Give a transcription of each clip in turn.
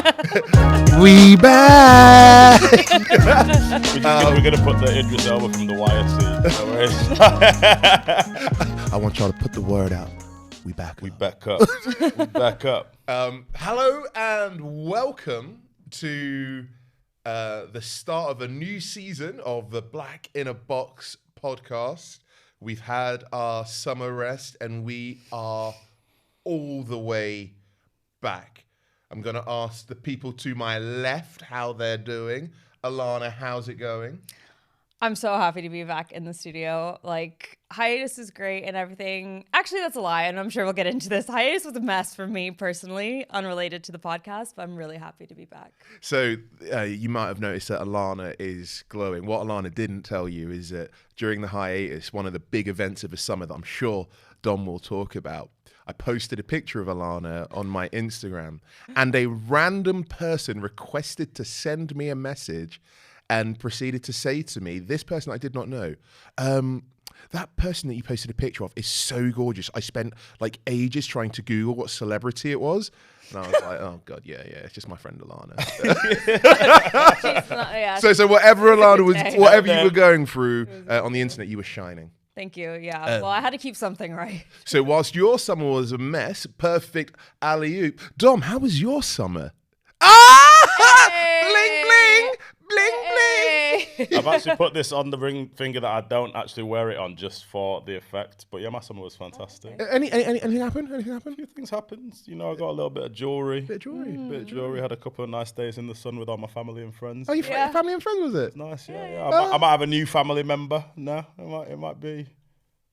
We back. We're going to put the Idris Elba from The Wire scene. I want y'all to put the word out. We back up. We back up. We back up. Hello and welcome to the start of a new season of the Black in a Box podcast. We've had our summer rest and we are all the way back. I'm going to ask the people to my left how they're doing. Alahna, how's it going? I'm so happy to be back in the studio. Like, hiatus is great and everything. Actually, that's a lie, and I'm sure we'll get into this. Hiatus was a mess for me personally, unrelated to the podcast, but I'm really happy to be back. So you might have noticed that Alahna is glowing. What Alahna didn't tell you is that during the hiatus, one of the big events of the summer that I'm sure Dom will talk about, I posted a picture of Alahna on my Instagram, and a random person requested to send me a message and proceeded to say to me, this person I did not know, that person that you posted a picture of is so gorgeous. I spent like ages trying to Google what celebrity it was. And I was like, oh God, yeah, it's just my friend Alahna. So whatever Alahna was, whatever you were going through on the internet, you were shining. Thank you. Yeah. Well, I had to keep something right. So whilst your summer was a mess, perfect alley-oop. Dom, how was your summer? Ah! Hey! Bling, bling, bling. I've actually put this on the ring finger that I don't actually wear it on just for the effect. But yeah, my summer was fantastic. Anything happened? Anything happened? A few things happened. You know, I got a little bit of jewellery. Bit of jewellery. Had a couple of nice days in the sun with all my family and friends. Oh, your family and friends, was it? Nice, yeah. I might have a new family member now. It might be.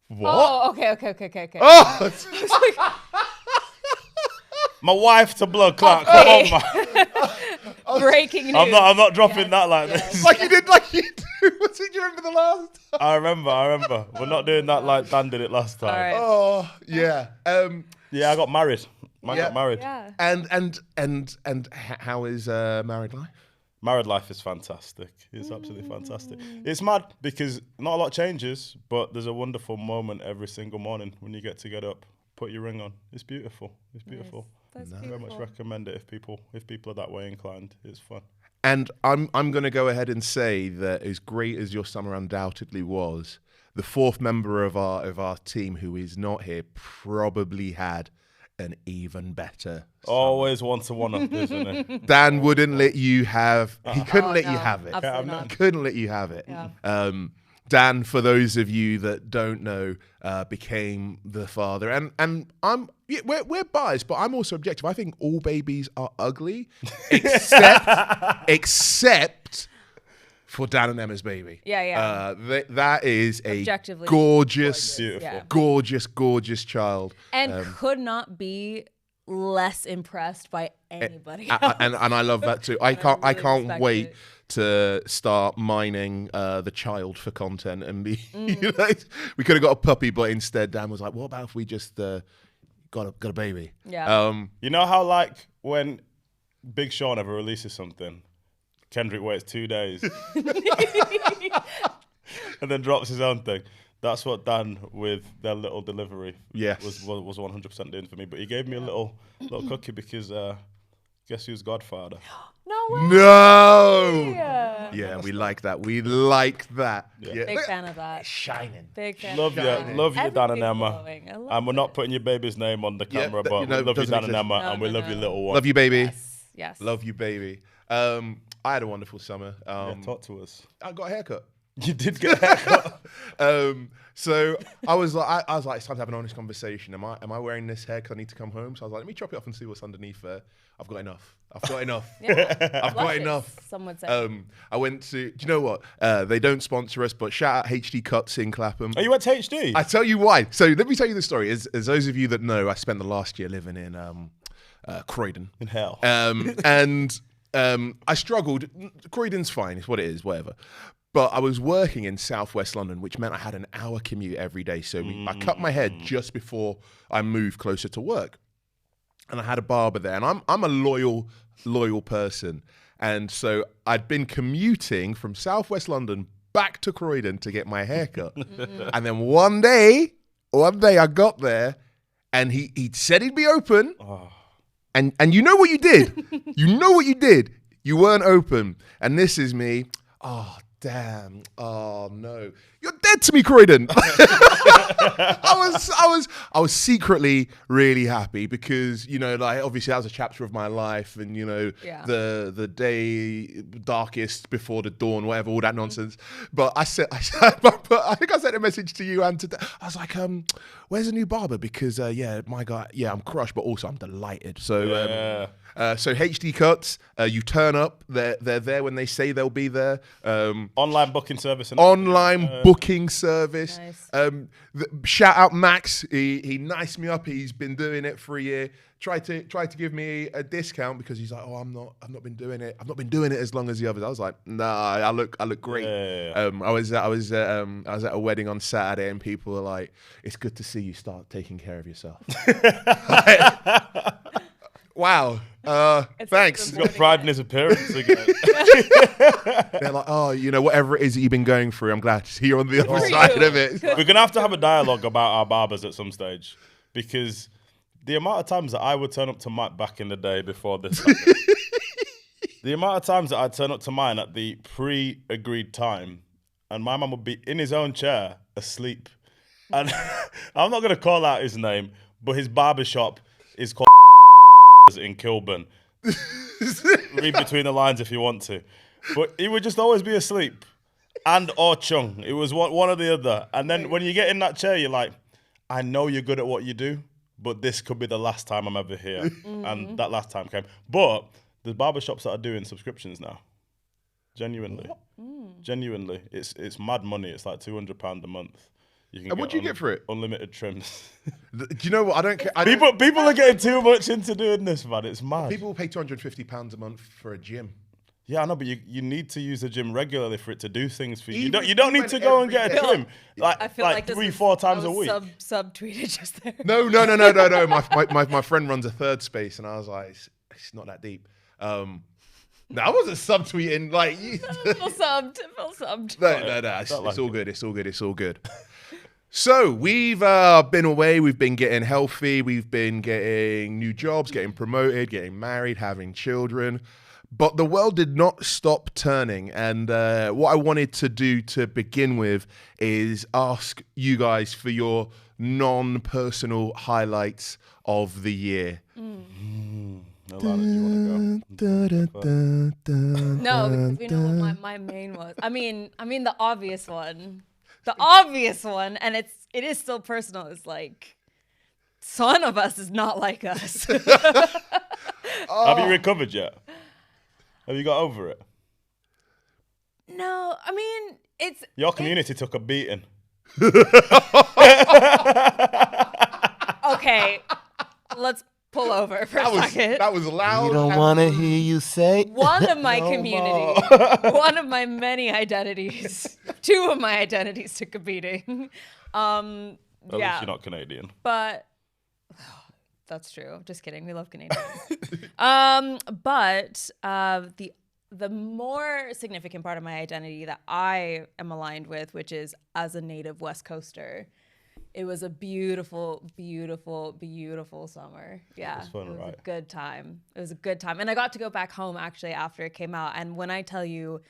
What? Oh, okay. Oh! My wife to blood clot. Come on, man. Breaking news. I'm not dropping that like this. like you do. Do you remember the last time? I remember. We're not doing that like Dan did it last time. All right. Oh, yeah. Yeah, I got married. Got married. Yeah. And how is married life? Married life is fantastic. It's absolutely fantastic. It's mad because not a lot changes, but there's a wonderful moment every single morning when you get up, put your ring on. It's beautiful. It's beautiful. That's I very much recommend it if people are that way inclined. It's fun. And I'm going to go ahead and say that as great as your summer undoubtedly was, the fourth member of our team who is not here probably had an even better summer. Always one to one up, isn't it? Dan wouldn't let you have. He couldn't let you no, have it. absolutely not. He couldn't let you have it. Yeah. Dan, for those of you that don't know, became the father, and we're biased, but I'm also objective. I think all babies are ugly, except for Dan and Emma's baby. Yeah. That is a gorgeous, gorgeous child, and could not be less impressed by anybody else. And I love that too. I can't wait to start mining the child for content and be. We could have got a puppy, but instead Dan was like, "What about if we just got a baby?" Yeah. You know how like when Big Sean ever releases something, Kendrick waits 2 days and then drops his own thing. That's what Dan with their little delivery was 100% doing for me. But he gave me a little cookie because guess who's godfather? No way. No. Yeah, we like that. We like that. Yeah. Big fan of that. Shining. Big fan. Love you, Dan and Emma. And we're not it. putting your baby's name on the camera, but we love you, Dan and Emma, and we love your little one. Love you, baby. Yes. Love you, baby. I had a wonderful summer. Talk to us. I got a haircut. You did get a haircut. So I was like, it's time to have an honest conversation. Am I wearing this hair because I need to come home? So I was like, let me chop it off and see what's underneath there. I've got enough. Yeah. I've got enough. Some would say. I went to. Do you know what? They don't sponsor us, but shout out HD Cuts in Clapham. Oh, you went to HD? I tell you why. So let me tell you the story. As those of you that know, I spent the last year living in Croydon. In hell. And I struggled. Croydon's fine. It's what it is. Whatever. But I was working in southwest London, which meant I had an hour commute every day. So I cut my hair just before I moved closer to work. And I had a barber there. And I'm a loyal person. And so I'd been commuting from southwest London back to Croydon to get my hair cut. And then one day I got there and he said he'd be open. And you know what you did? You know what you did? You weren't open. And this is me. Oh, damn. Oh, no. You're dead to me, Croydon. I was secretly really happy because, you know, like obviously that was a chapter of my life and, you know, the day darkest before the dawn, whatever, all that nonsense. But I think I sent a message to you and to I was like, where's the new barber? Because my guy, I'm crushed, but also I'm delighted. So so HD Cuts, you turn up, they're there when they say they'll be there. Online booking service. Booking service. Nice. Shout out Max. He niced me up. He's been doing it for a year. Tried to give me a discount because he's like, I've not been doing it. I've not been doing it as long as the others. I was like, nah, I look great. Yeah. I was at a wedding on Saturday and people were like, it's good to see you start taking care of yourself. Wow. Thanks. He's got pride in his appearance again. They're like, oh, you know, whatever it is that you've been going through, I'm glad to see you're on the other side of it. We're going to have a dialogue about our barbers at some stage because the amount of times that I would turn up to Mike back in the day before this happened, the amount of times that I'd turn up to mine at the pre-agreed time and my man would be in his own chair asleep. And I'm not going to call out his name, but his barbershop is called in Kilburn. Read between the lines if you want to. But he would just always be asleep. And or chung. It was one or the other. And then when you get in that chair, you're like, I know you're good at what you do, but this could be the last time I'm ever here. And that last time came. But there's barbershops that are doing subscriptions now. Genuinely. Genuinely. It's mad money. It's like £200 a month. And what do you get for it? Unlimited trims. Do you know what? I don't care. People are getting too much into doing this, man. It's mad. People will pay £250 a month for a gym. Yeah, I know, but you need to use the gym regularly for it to do things for you. You don't need to go and get a trim I feel like 3-4 times a week. Subtweeted just there. No. My friend runs a third space, and I was like, it's not that deep. No, I wasn't subtweeting. Like, Full subbed. No. It's all good. So we've been away. We've been getting healthy. We've been getting new jobs, getting promoted, getting married, having children. But the world did not stop turning. And what I wanted to do to begin with is ask you guys for your non-personal highlights of the year. Alahna, do you want to go? No, because we know what my main was. I mean the obvious one. The obvious one, and it is still personal, is like, son of us is not like us. Have you recovered yet? Have you got over it? No, I mean, it's... Your community took a beating. Okay, let's pull over for a second. That was loud. You don't want to hear you say. One of my community, one of my many identities, two of my identities took a beating. At least you're not Canadian. But that's true. Just kidding. We love Canadians. But the more significant part of my identity that I am aligned with, which is as a native West Coaster, it was a beautiful, beautiful, beautiful summer. Yeah, it was fun, right? A good time. It was a good time. And I got to go back home actually after it came out. And when I tell you,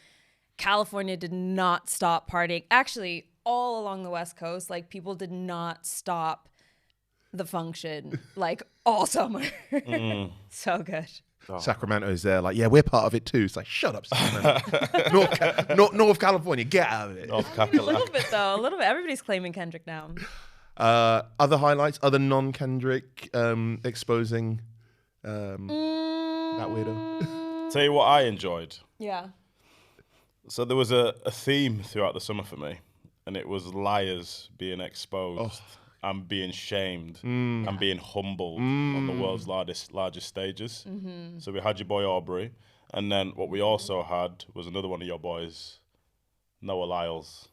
California did not stop partying. Actually, all along the West Coast, like, people did not stop the function like all summer. So good. Sacramento's there, like, yeah, we're part of it too. It's like, shut up, Sacramento. North California, get out of it. A little bit though, a little bit. Everybody's claiming Kendrick now. Other highlights, other non-Kendrick exposing that weirdo. Tell you what I enjoyed. Yeah. So there was a theme throughout the summer for me, and it was liars being exposed. And being shamed and being humbled on the world's largest stages. So we had your boy Aubrey, and then what we also had was another one of your boys, Noah Lyles.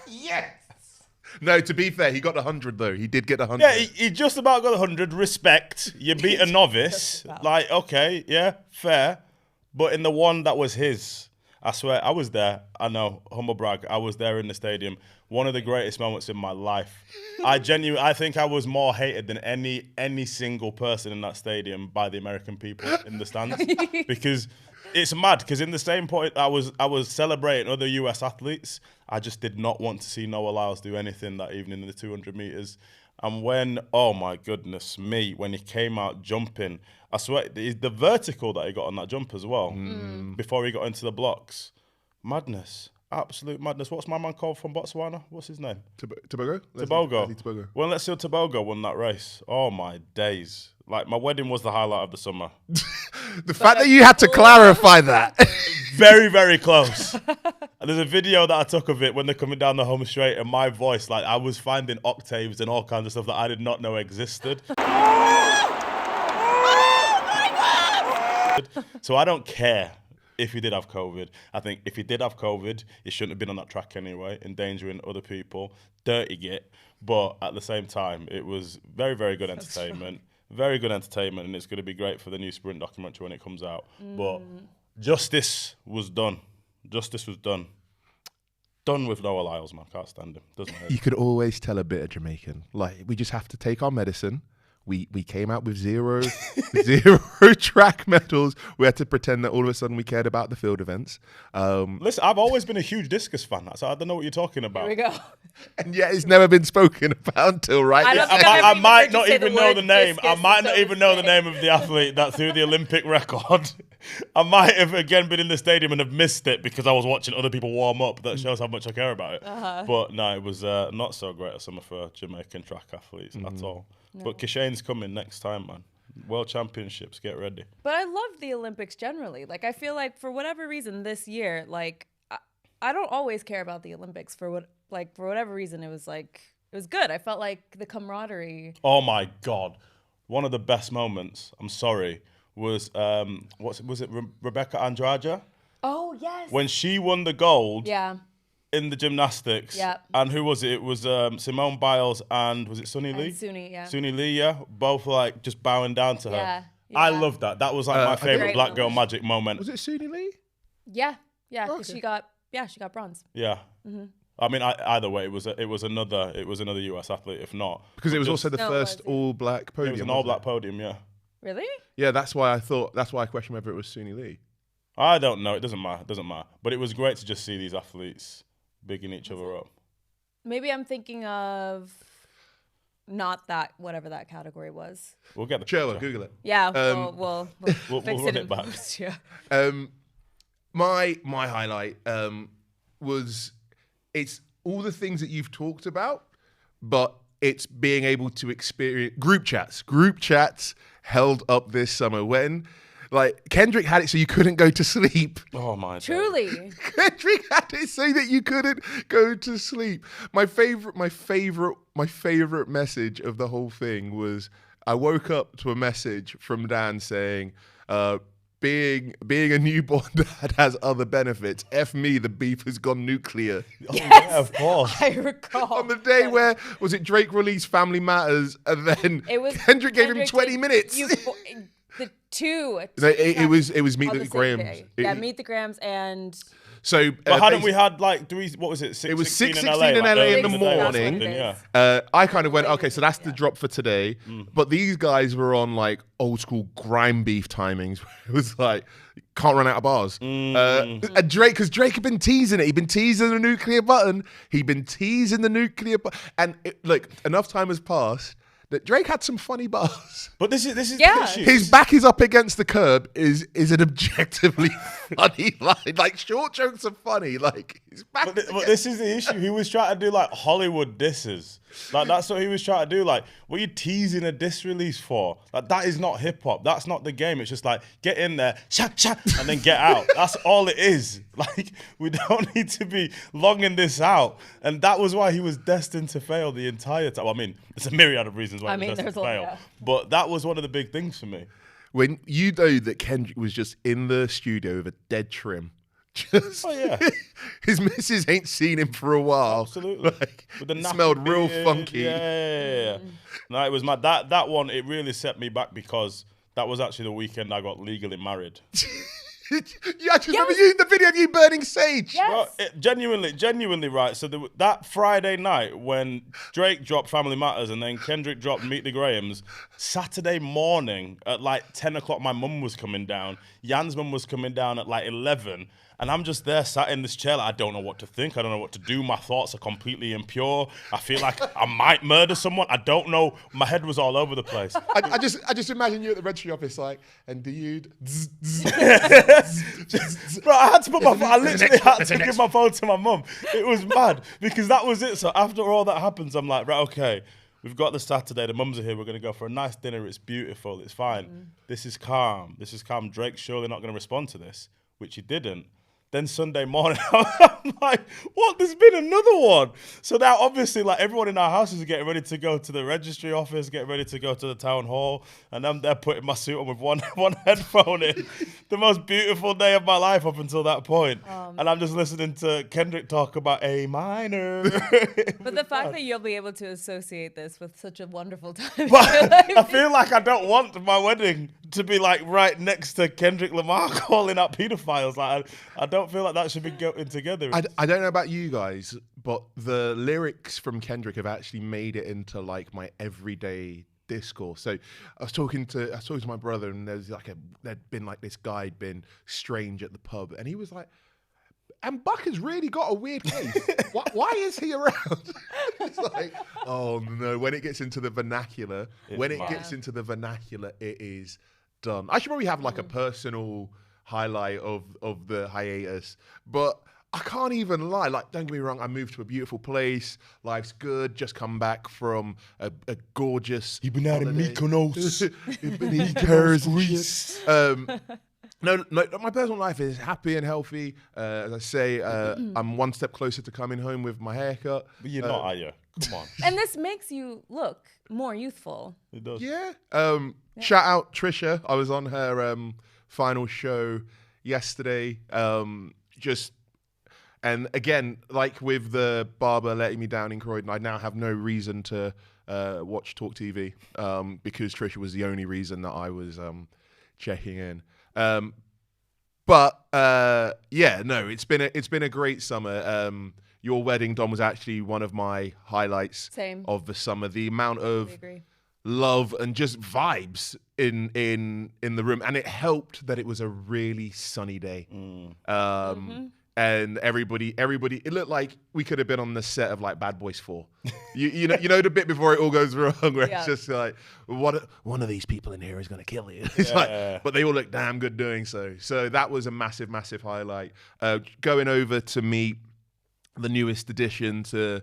Yes. No, to be fair, he got 100 though. He did get 100. Yeah, he just about got 100. Respect. You beat a novice. Like, okay, yeah, fair. But in the one that was his. I swear, I was there. I know, humble brag. I was there in the stadium. One of the greatest moments in my life. I think I was more hated than any single person in that stadium by the American people in the stands because it's mad. Because in the same point, I was celebrating other US athletes. I just did not want to see Noah Lyles do anything that evening in the 200 meters. And when, oh my goodness me, when he came out jumping, I swear, the vertical that he got on that jump as well, before he got into the blocks, madness, absolute madness. What's my man called from Botswana? What's his name? Tobago? Tobago. Tobago. When Leslie Tobago won that race, oh my days. Like, my wedding was the highlight of the summer. The fact that you had to clarify that. Very, very close. And there's a video that I took of it when they're coming down the home straight, and my voice, like, I was finding octaves and all kinds of stuff that I did not know existed. So I don't care if he did have COVID. I think if he did have COVID, he shouldn't have been on that track anyway, endangering other people. Dirty git. But at the same time, it was very, very good entertainment. Very good entertainment, and it's going to be great for the new Sprint documentary when it comes out. But justice was done. Justice was done. Done with Noah Lyles, man. Can't stand him. Doesn't hurt. You could always tell a bit of Jamaican. Like, we just have to take our medicine. We came out with zero track medals. We had to pretend that all of a sudden we cared about the field events. Listen, I've always been a huge discus fan, so I don't know what you're talking about. Here we go. And yet it's never been spoken about until right I now. don't think I've I ever might heard you not say even the know word the name. I discus might not so even know the sick. name of the athlete that threw the Olympic record. I might have again been in the stadium and have missed it because I was watching other people warm up. That shows how much I care about it. But no, it was not so great a summer for Jamaican track athletes at all. No. But Kishane's coming next time, man. World Championships, get ready. But I love the Olympics generally. Like, I feel like for whatever reason this year, like, I don't always care about the Olympics for whatever reason. It was good. I felt like the camaraderie. Oh my God. One of the best moments, I'm sorry, was Rebecca Andrade? Oh, yes. When she won the gold Yeah. in the gymnastics. Yeah. And who was it? It was Simone Biles and was it Sunny Lee? Suni, yeah. Sunny Lee, yeah. Both like just bowing down to her. Yeah. I yeah. loved that. That was like my favorite Great black girl moment. magic moment. Was it Suni Lee? Yeah. Yeah. 'Cause Okay. she got bronze. Yeah. I mean, either way, it was another US athlete, if not. Because it was also the No, it first wasn't. all-black podium. It was an wasn't all-black podium, yeah. Really? Yeah, that's why I questioned whether it was Suni Lee. I don't know. It doesn't matter. But it was great to just see these athletes bigging each other up. Maybe I'm thinking of not that, whatever that category was. We'll get the Sure, picture. Google it. Yeah, we'll We'll fix run it it in back. post, yeah. My highlight was it's all the things that you've talked about, but it's being able to experience group chats held up this summer when like Kendrick had it so you couldn't go to sleep. Oh my God. Truly. Kendrick had it so that you couldn't go to sleep. My favorite message of the whole thing was I woke up to a message from Dan saying, being a newborn dad has other benefits. F me, the beef has gone nuclear. Oh, yeah, of course. I recall. On the day where, was it Drake released Family Matters and then Kendrick gave him 20 minutes? The two. It was Meet on the same Grahams. day. Yeah, Meet the Grahams and... So, But hadn't we had like what was it? It was 6:16 6:16 in LA in the early day or morning. something, yeah. I kind of went, okay, so that's the drop for today. But these guys were on like old school grime beef timings. It was like, can't run out of bars. And Drake, because Drake had been teasing it. He'd been teasing the nuclear button. And look, enough time has passed that Drake had some funny bars. But this is Yeah. the issue. His back is up against the curb is an objectively funny line. Like, short jokes are funny. Like, his back. But this is the issue. He was trying to do like Hollywood disses. Like that's what he was trying to do. Like, what are you teasing a diss release for? Like that is not hip hop. That's not the game. It's just like get in there, shut, and then get out. That's all it is. Like we don't need to be longing this out. And that was why he was destined to fail the entire time. Well, I mean, there's a myriad of reasons why he was destined to fail. yeah. But that was one of the big things for me. When you know that Kendrick was just in the studio with a dead trim. Just, Oh yeah. his missus ain't seen him for a while. Absolutely. Like, With the it nappy smelled real beard. funky. Yeah. No, it was mad. That one, it really set me back because that was actually the weekend I got legally married. I just remember the video of you burning sage. Yes. Well, genuinely, right. So that Friday night when Drake dropped Family Matters and then Kendrick dropped Meet the Grahams, Saturday morning at like 10 o'clock, my mum was coming down. Jan's mum was coming down at like 11. And I'm just there sat in this chair. Like, I don't know what to think. I don't know what to do. My thoughts are completely impure. I feel like I might murder someone. I don't know. My head was all over the place. I just imagine you at the registry office, like, and do you? Bro, I had to put my phone. I literally had to give my phone to my mum. It was mad because that was it. So after all that happens, I'm like, right, okay. We've got the Saturday. The mums are here. We're going to go for a nice dinner. It's beautiful. It's fine. This is calm. Drake's surely not going to respond to this, which he didn't. Then Sunday morning, I'm like, what? There's been another one. So now, obviously, like everyone in our house is getting ready to go to the registry office, getting ready to go to the town hall, and I'm there putting my suit on with one headphone in. The most beautiful day of my life up until that point. And I'm just listening to Kendrick talk about A minor. But the fact that you'll be able to associate this with such a wonderful time. But I feel like I don't want my wedding to be like right next to Kendrick Lamar calling out pedophiles. Like I don't feel like that should be going together. I don't know about you guys, but the lyrics from Kendrick have actually made it into like my everyday discourse. So I was talking to my brother, and there'd been like this guy had been strange at the pub, and he was like, and Buck has really got a weird case. Why is he around? It's like, oh no, when it gets into the vernacular, it is done. I should probably have like a personal highlight of the hiatus, but I can't even lie. Like, don't get me wrong, I moved to a beautiful place. Life's good. Just come back from a gorgeous. You've been out in Mykonos. You've been in Paris, Greece. No, my personal life is happy and healthy. As I say, I'm one step closer to coming home with my haircut. But you're not, are you? Come on. And this makes you look more youthful. It does. Yeah. Shout out Trisha. I was on her final show yesterday. And again, like with the barber letting me down in Croydon, I now have no reason to watch Talk TV because Trisha was the only reason that I was checking in. It's been a great summer. Your wedding, Dom, was actually one of my highlights of the summer. The amount of love and just vibes in the room, and it helped that it was a really sunny day. And everybody, it looked like we could have been on the set of like Bad Boys 4. You know the bit before it all goes wrong, where it's just like, one of these people in here is going to kill you. It's like, but they all look damn good doing so. So that was a massive, massive highlight. Going over to meet the newest addition to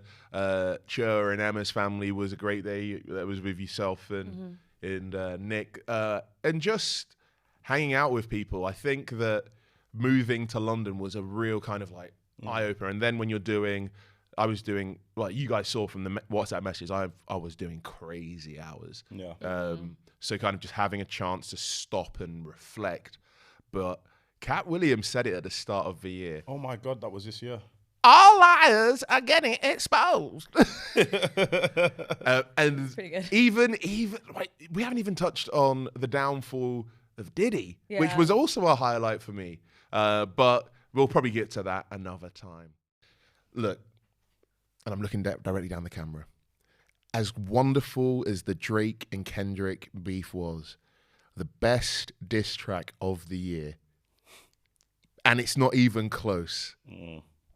Chur and Emma's family was a great day. That was with yourself and Nick, and just hanging out with people. I think that moving to London was a real kind of like eye opener. And then when I was doing, like you guys saw from the WhatsApp messages, I was doing crazy hours. Yeah. So kind of just having a chance to stop and reflect. But Cat Williams said it at the start of the year. Oh my God, that was this year. All liars are getting exposed. And even like, we haven't even touched on the downfall of Diddy, which was also a highlight for me. But we'll probably get to that another time. Look, and I'm looking directly down the camera. As wonderful as the Drake and Kendrick beef was, the best diss track of the year, and it's not even close,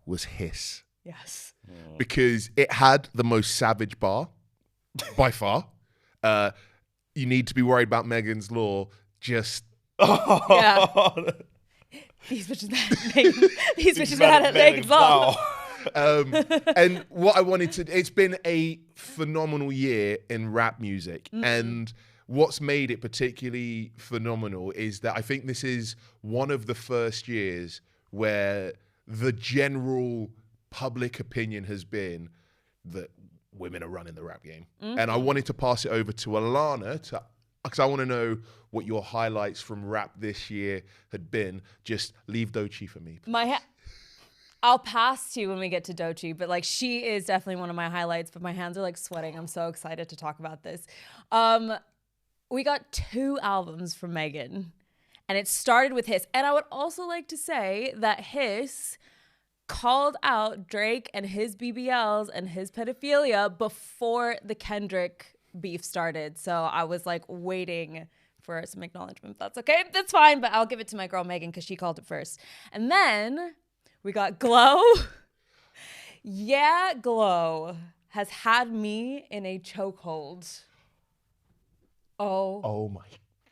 was Hiss. Yes. Because it had the most savage bar, by far. You need to be worried about Megan's Law. Just... Yeah. These bitches had it Megan's Law. And what I wanted to... It's been a phenomenal year in rap music. And what's made it particularly phenomenal is that I think this is one of the first years where the general public opinion has been that women are running the rap game. And I wanted to pass it over to Alahna because I want to know what your highlights from rap this year had been. Just leave Doechii for me. I'll pass to you when we get to Doechii, but like she is definitely one of my highlights, but my hands are like sweating. I'm so excited to talk about this. We got 2 albums from Megan. And it started with Hiss. And I would also like to say that Hiss called out Drake and his BBLs and his pedophilia before the Kendrick beef started. So I was like waiting for some acknowledgement. That's okay. That's fine. But I'll give it to my girl Megan because she called it first. And then we got Glow. Yeah, Glow has had me in a chokehold. Oh my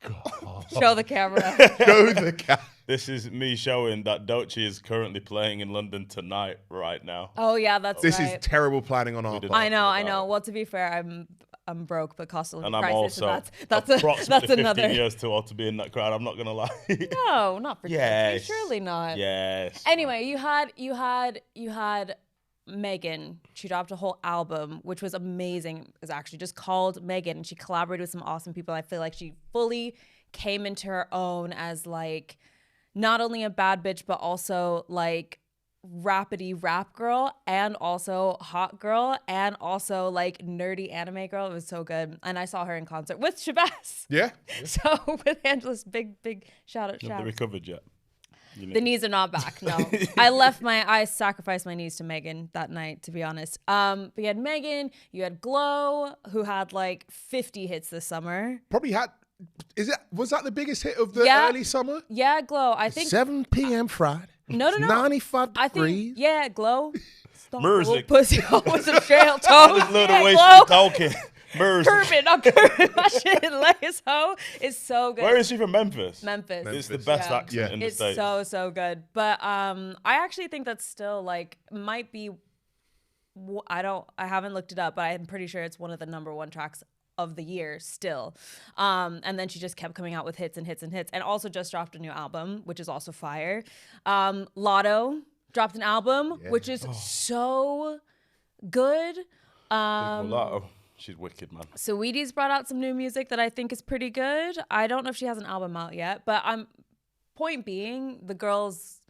God. Show the camera. Show the cat. This is me showing that Doechii is currently playing in London tonight, right now. Oh yeah, that's This right. is terrible planning on our part. I know. Well, to be fair, I'm broke, but cost of living And I'm crisis, also and that's approximately 15 another. years too old to be in that crowd. I'm not gonna lie. No, not for Yes. surely not. Yes. Anyway, you had Megan. She dropped a whole album, which was amazing. It's actually just called Megan, and she collaborated with some awesome people. I feel like she fully came into her own as like not only a bad bitch, but also like rapidy rap girl, and also hot girl, and also like nerdy anime girl. It was so good. And I saw her in concert with Shabazz. Yeah. So with Angela's big shout out. Have they recovered yet? The knees are not back. No, I sacrificed my knees to Megan that night, to be honest. But you had Megan, you had Glow, who had like 50 hits this summer. Probably had. Was that the biggest hit of the Yeah. early summer? Yeah, Glow. I think 7 p.m. Friday. No. 95 I degrees. think yeah, Glow. Stop, Music. little pussy with some trail toes. Just love the Yeah, way Glow. she's talking. Curvin, not Curvin. That shit in Lay's hoe is so good. Where is she from? Memphis. Memphis. It's the best Yeah. accent in the It's States. so good. But I actually think that's still like might be. I haven't looked it up, but I'm pretty sure it's one of the number one tracks of the year still. And then she just kept coming out with hits and hits and hits, and also just dropped a new album, which is also fire. Lotto dropped an album, which is so good. Mulatto. She's wicked, man. Saweetie's brought out some new music that I think is pretty good. I don't know if she has an album out yet, but point being, the girls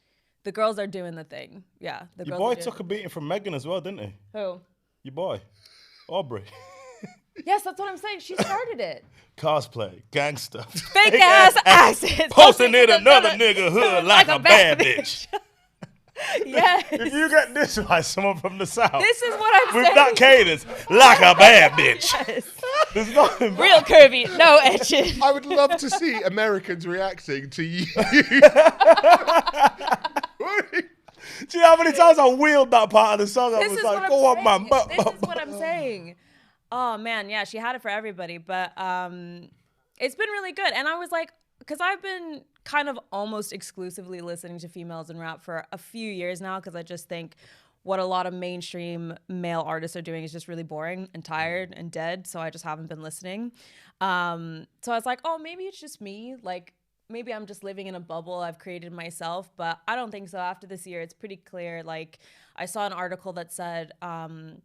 are doing the thing. Yeah, the Your girls boy are took a beating from Megan as well, didn't he? Who? Your boy, Aubrey. Yes, that's what I'm saying. She started it. Cosplay, gangster. Fake ass accents. Posting in another nigga hood like a bad bitch. Yes. If you get this by someone from the South, This is what I'm with saying. that cadence, like a bad bitch. Yes. There's nothing Real curvy, no etching. I would love to see Americans reacting to you. Do you know how many times I wheeled that part of the song? I This was is like, what go I'm on, man. saying. This is what I'm saying. Oh man, yeah, she had it for everybody, but it's been really good. And I was like, because I've been kind of almost exclusively listening to females in rap for a few years now, because I just think what a lot of mainstream male artists are doing is just really boring and tired and dead. So I just haven't been listening. So I was like, oh, maybe it's just me. Like, maybe I'm just living in a bubble I've created myself, but I don't think so. After this year, it's pretty clear. Like, I saw an article that said on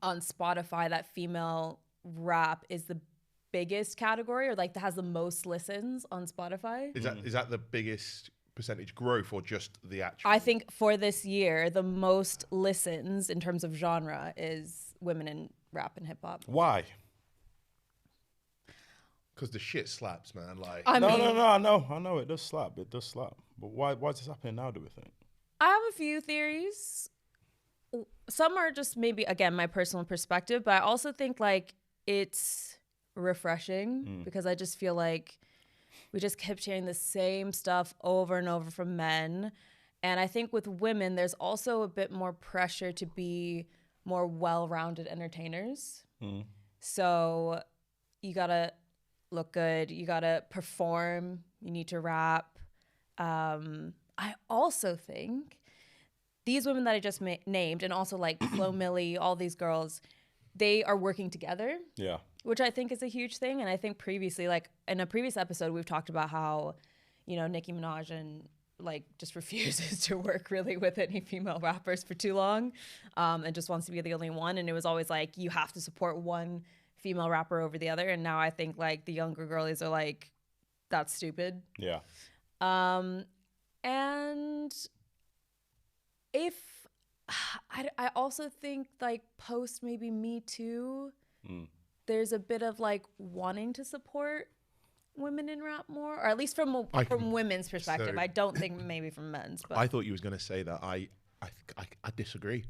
Spotify that female rap is the biggest category, or like that has the most listens on Spotify. Is that the biggest percentage growth, or just the actual? I think for this year, the most listens in terms of genre is women in rap and hip hop. Why? Because the shit slaps, man. Like, No, I know. It does slap. It does slap. But why is this happening now, do we think? I have a few theories. Some are just maybe, again, my personal perspective, but I also think like it's refreshing because I just feel like we just kept hearing the same stuff over and over from men. And I think with women, there's also a bit more pressure to be more well-rounded entertainers. So you gotta look good, you gotta perform, you need to rap. I also think these women that I just named, and also like Flo Milli, all these girls, they are working together. Yeah. Which I think is a huge thing. And I think previously, like in a previous episode, we've talked about how, you know, Nicki Minaj and like just refuses to work really with any female rappers for too long, and just wants to be the only one. And it was always like, you have to support one female rapper over the other. And now I think like the younger girlies are like, that's stupid. Yeah. And if I also think like post maybe Me Too, there's a bit of like wanting to support women in rap more, or at least from women's perspective. So- I don't think maybe from men's, but I thought you was going to say that. I disagree.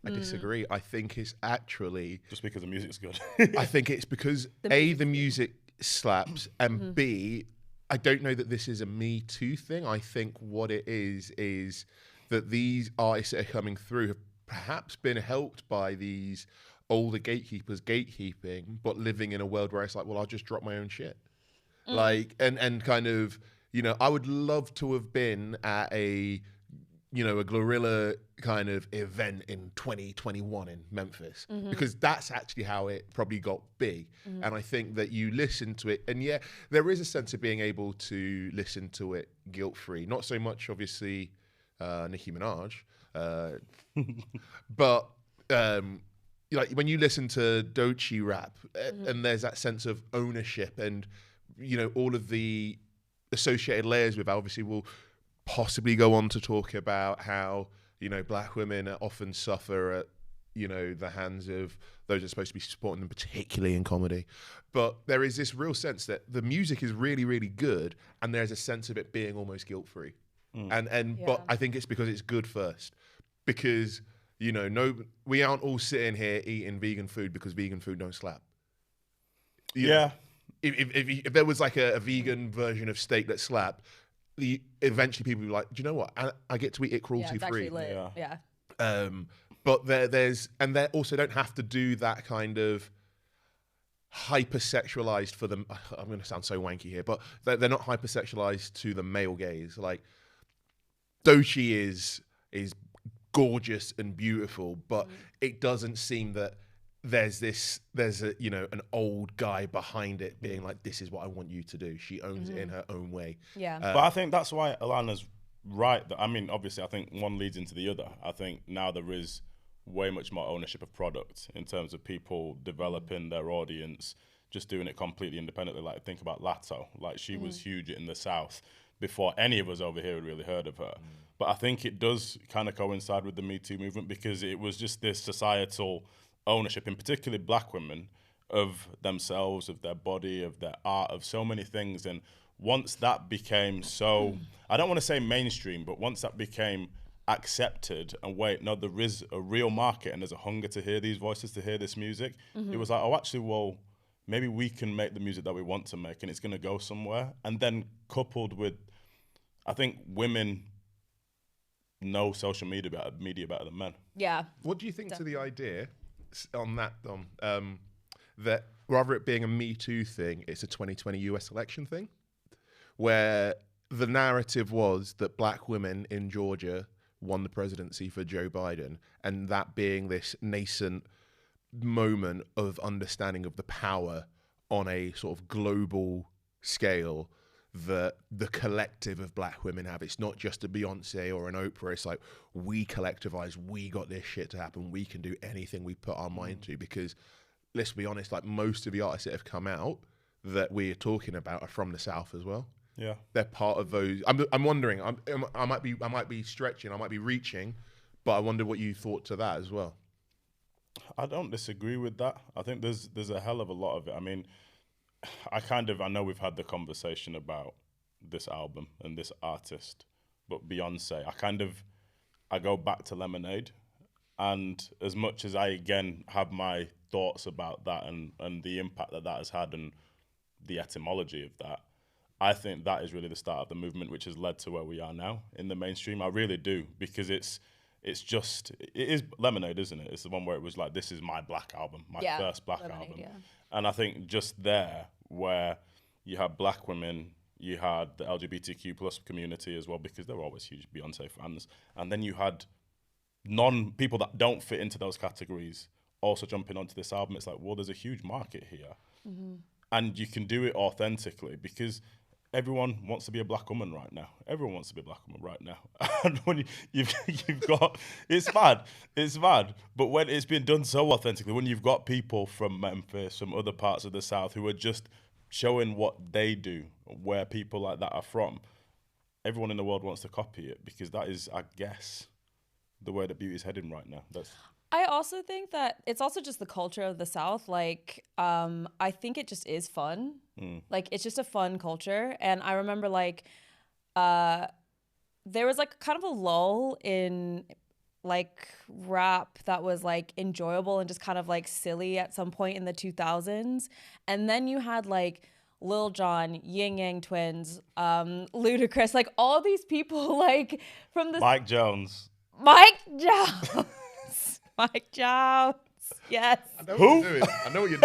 I disagree. I think it's actually. Just because the music's good. I think it's because the music slaps, and B, I don't know that this is a Me Too thing. I think what it is that these artists that are coming through have perhaps been helped by these older gatekeepers gatekeeping, but living in a world where it's like, well, I'll just drop my own shit. Like, and kind of, I would love to have been at a Glorilla kind of event in 2021 in Memphis, because that's actually how it probably got big. And I think that you listen to it, and yeah, there is a sense of being able to listen to it guilt-free. Not so much, obviously, Nicki Minaj, but like when you listen to Doechii rap, and there's that sense of ownership, and all of the associated layers with, obviously, we'll possibly go on to talk about how black women often suffer at the hands of those that are supposed to be supporting them, particularly in comedy. But there is this real sense that the music is really, really good, and there's a sense of it being almost guilt-free. But I think it's because it's good first, because we aren't all sitting here eating vegan food because vegan food don't slap. If there was like a vegan version of steak that slapped, eventually people would be like, do you know what? I get to eat it cruelty free. Yeah. But they also don't have to do that kind of hypersexualized for them. I'm going to sound so wanky here, but they're not hypersexualized to the male gaze. Like Doechii is gorgeous and beautiful, but it doesn't seem that there's an old guy behind it being like, this is what I want you to do. She owns it in her own way. Yeah. But I think that's why Alahna's right. I mean, obviously, I think one leads into the other. I think now there is way much more ownership of product in terms of people developing their audience, just doing it completely independently. Like, think about Latto. Like, she was huge in the South before any of us over here had really heard of her. But I think it does kind of coincide with the Me Too movement, because it was just this societal ownership, in particularly black women, of themselves, of their body, of their art, of so many things. And once that became so, I don't want to say mainstream, but once that became accepted, and wait, no, there is a real market and there's a hunger to hear these voices, to hear this music, it was like, oh, actually, well, maybe we can make the music that we want to make, and it's going to go somewhere. And then coupled with, I think women know social media better than men. Yeah. What do you think to the idea on that, Dom, that rather it being a Me Too thing, it's a 2020 US election thing, where the narrative was that black women in Georgia won the presidency for Joe Biden, and that being this nascent moment of understanding of the power on a sort of global scale that the collective of black women have. It's not just a Beyonce or an Oprah. It's like, we collectivize, we got this shit to happen. We can do anything we put our mind to, because let's be honest, like most of the artists that have come out that we're talking about are from the South as well. Yeah. They're part of those. I'm wondering, I might be stretching, I might be reaching, but I wonder what you thought to that as well. I don't disagree with that. I think there's a hell of a lot of it. I mean, I know we've had the conversation about this album and this artist, but Beyonce, I go back to Lemonade, and as much as I, again, have my thoughts about that and the impact that has had and the etymology of that, I think that is really the start of the movement, which has led to where we are now in the mainstream. I really do, because it is Lemonade, isn't it? It's the one where it was like, this is my black album, my first black Lemonade, album. yeah. And I think just there, where you had black women, you had the LGBTQ plus community as well, because they're always huge Beyonce fans. And then you had people that don't fit into those categories also jumping onto this album. It's like, well, there's a huge market here. And you can do it authentically, because everyone wants to be a black woman right now. Everyone wants to be a black woman right now. And when you've got, it's mad. But when it's been done so authentically, when you've got people from Memphis, from other parts of the South, who are just showing what they do, where people like that are from, everyone in the world wants to copy it, because that is, I guess, the way that beauty is heading right now. I also think that it's also just the culture of the South. Like, I think it just is fun. Like, it's just a fun culture. And I remember, like, there was, like, kind of a lull in, like, rap that was, like, enjoyable and just kind of, like, silly at some point in the 2000s. And then you had, like, Lil Jon, Ying Yang Twins, Ludacris, like, all these people, like, from the... Mike Jones. Mike Jones. Mike Jones. Yes. I know what you're doing. I know what you're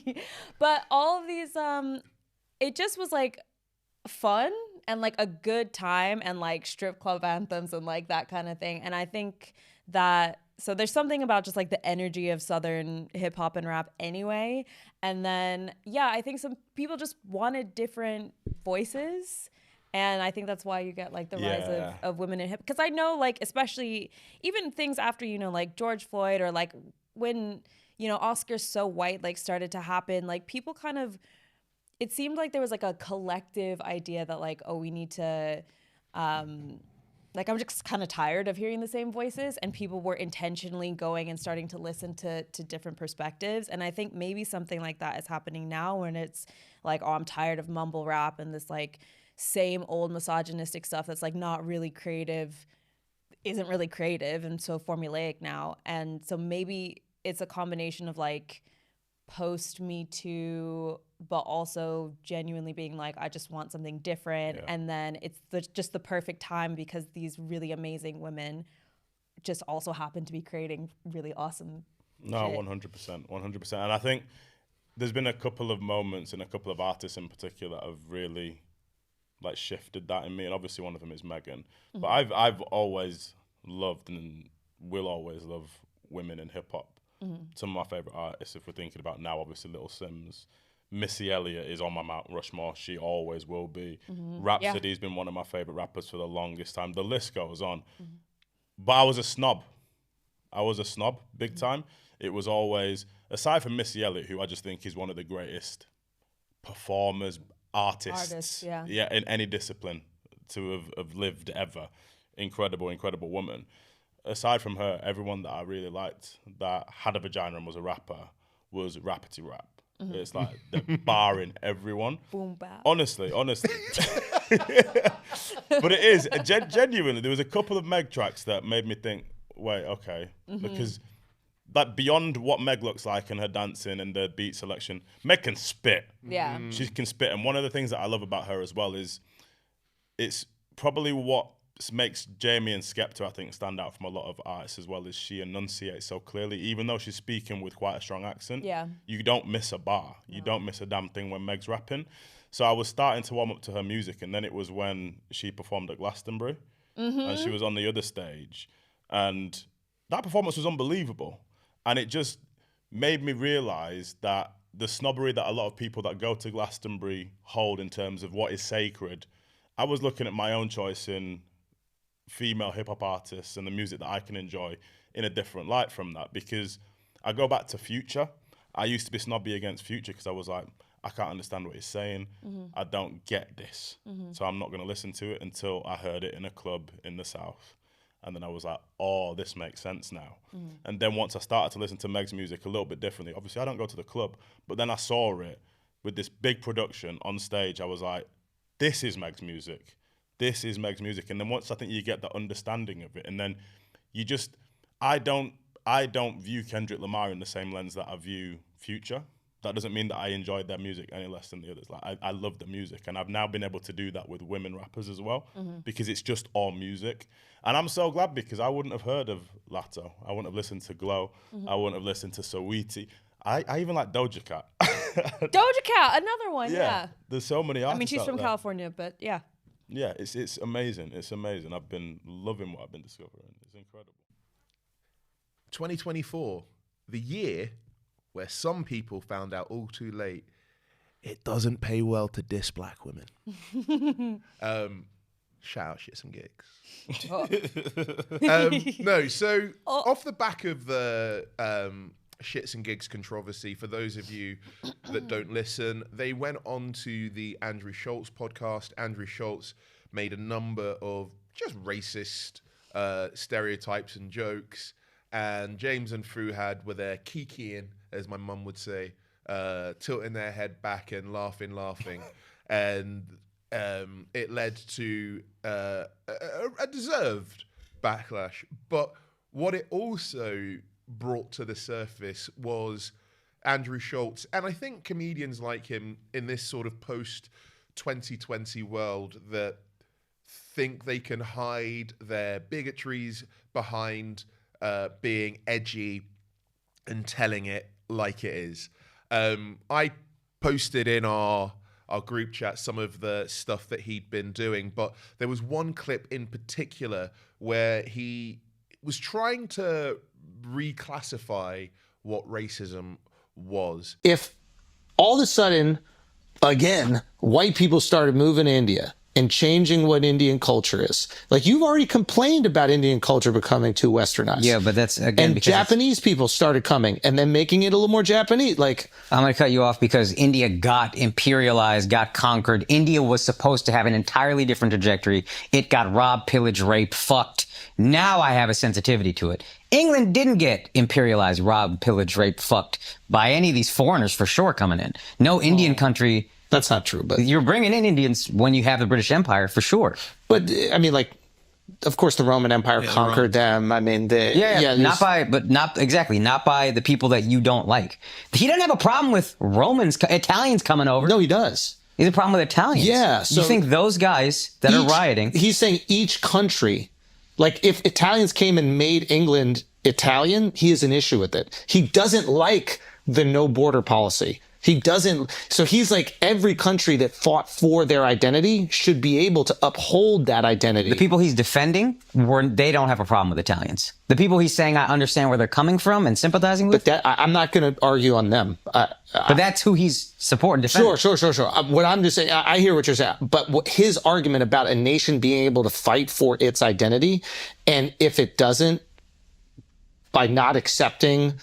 doing. But all of these, it just was like fun and like a good time and like strip club anthems and like that kind of thing. And I think that, so there's something about just like the energy of Southern hip hop and rap anyway. And then, yeah, I think some people just wanted different voices. And I think that's why you get like the rise of women in hip. Because I know, like, especially even things after, you know, like George Floyd or like when, you know, Oscar's So White like started to happen, like people kind of, it seemed like there was like a collective idea that like, oh, we need to, like, I'm just kind of tired of hearing the same voices, and people were intentionally going and starting to listen to different perspectives. And I think maybe something like that is happening now when it's like, oh, I'm tired of mumble rap and this like same old misogynistic stuff that's like not really creative, isn't really creative and so formulaic now. And so maybe it's a combination of like post Me Too, but also genuinely being like, I just want something different. Yeah. And then it's just the perfect time because these really amazing women just also happen to be creating really awesome No, shit. 100%. And I think there's been a couple of moments and a couple of artists in particular that have really like shifted that in me, and obviously one of them is Megan. But I've always loved and will always love women in hip hop. Some of my favorite artists, if we're thinking about now, obviously Little Sims. Missy Elliott is on my Mount Rushmore. She always will be. Rhapsody's been one of my favorite rappers for the longest time. The list goes on. But I was a snob. Big time. It was always, aside from Missy Elliott, who I just think is one of the greatest performers, artists, in any discipline to have lived ever. Incredible woman. Aside from her, everyone that I really liked that had a vagina and was a rapper was Rappity Rap. It's like they're barring everyone. Boom bap. Honestly. But it is genuinely. There was a couple of Meg tracks that made me think, wait, okay, because like beyond what Meg looks like and her dancing and the beat selection, Meg can spit. Yeah. She can spit. And one of the things that I love about her as well is it's probably what makes Jamie and Skepta, I think, stand out from a lot of artists as well, is she enunciates so clearly. Even though she's speaking with quite a strong accent, you don't miss a bar. You don't miss a damn thing when Meg's rapping. So I was starting to warm up to her music, and then it was when she performed at Glastonbury, and she was on the other stage. And that performance was unbelievable. And it just made me realise that the snobbery that a lot of people that go to Glastonbury hold in terms of what is sacred, I was looking at my own choice in female hip-hop artists and the music that I can enjoy in a different light from that. Because I go back to Future. I used to be snobby against Future because I was like, I can't understand what he's saying. I don't get this. So I'm not going to listen to it until I heard it in a club in the South. And then I was like, oh, this makes sense now. And then once I started to listen to Meg's music a little bit differently, obviously I don't go to the club, but then I saw it with this big production on stage. I was like, this is Meg's music. This is Meg's music. And then once I think you get the understanding of it, and then you just, I don't view Kendrick Lamar in the same lens that I view Future. That doesn't mean that I enjoyed their music any less than the others. Like I love the music, and I've now been able to do that with women rappers as well, because it's just all music. And I'm so glad, because I wouldn't have heard of Latto. I wouldn't have listened to Glow. I wouldn't have listened to Saweetie. I even like Doja Cat. Doja Cat, another one, yeah. There's so many artists. I mean, she's out from there. California, but yeah. Yeah, it's amazing. It's amazing. I've been loving what I've been discovering. It's incredible. 2024, the year where some people found out all too late it doesn't pay well to diss black women. Shout out Shits and Gigs. Off the back of the Shits and Gigs controversy, for those of you that don't listen, they went on to the Andrew Schultz podcast. Andrew Schultz made a number of just racist stereotypes and jokes. and James and Fuhad were there kikiing, as my mum would say, tilting their head back and laughing, and it led to a deserved backlash. But what it also brought to the surface was Andrew Schulz, and I think comedians like him in this sort of post-2020 world that think they can hide their bigotries behind being edgy and telling it like it is. I posted in our group chat some of the stuff that he'd been doing, but there was one clip in particular where he was trying to reclassify what racism was. If all of a sudden, again, white people started moving to India and changing what Indian culture is. Like, you've already complained about Indian culture becoming too westernized. Yeah, but that's, again, and because Japanese people started coming and then making it a little more Japanese. Like, I'm going to cut you off because India got imperialized, got conquered. India was supposed to have an entirely different trajectory. It got robbed, pillaged, raped, fucked. Now I have a sensitivity to it. England didn't get imperialized, robbed, pillaged, raped, fucked by any of these foreigners for sure coming in. No Indian country. That's not true, but You're bringing in Indians when you have the British Empire for sure. But I mean, like, of course, the Roman Empire conquered them. I mean, not by the people that you don't like. He doesn't have a problem with Italians coming over. No, he does. He has a problem with Italians. Yeah. So you think those guys that are rioting? He's saying each country, like if Italians came and made England Italian, he has an issue with it. He doesn't like the no border policy. He doesn't. So he's like, every country that fought for their identity should be able to uphold that identity. The people he's defending, they don't have a problem with Italians. The people he's saying, I understand where they're coming from and sympathizing with. But I'm not going to argue on them. But that's who he's supporting. Sure. What I'm just saying, I hear what you're saying. But his argument about a nation being able to fight for its identity, and if it doesn't, by not accepting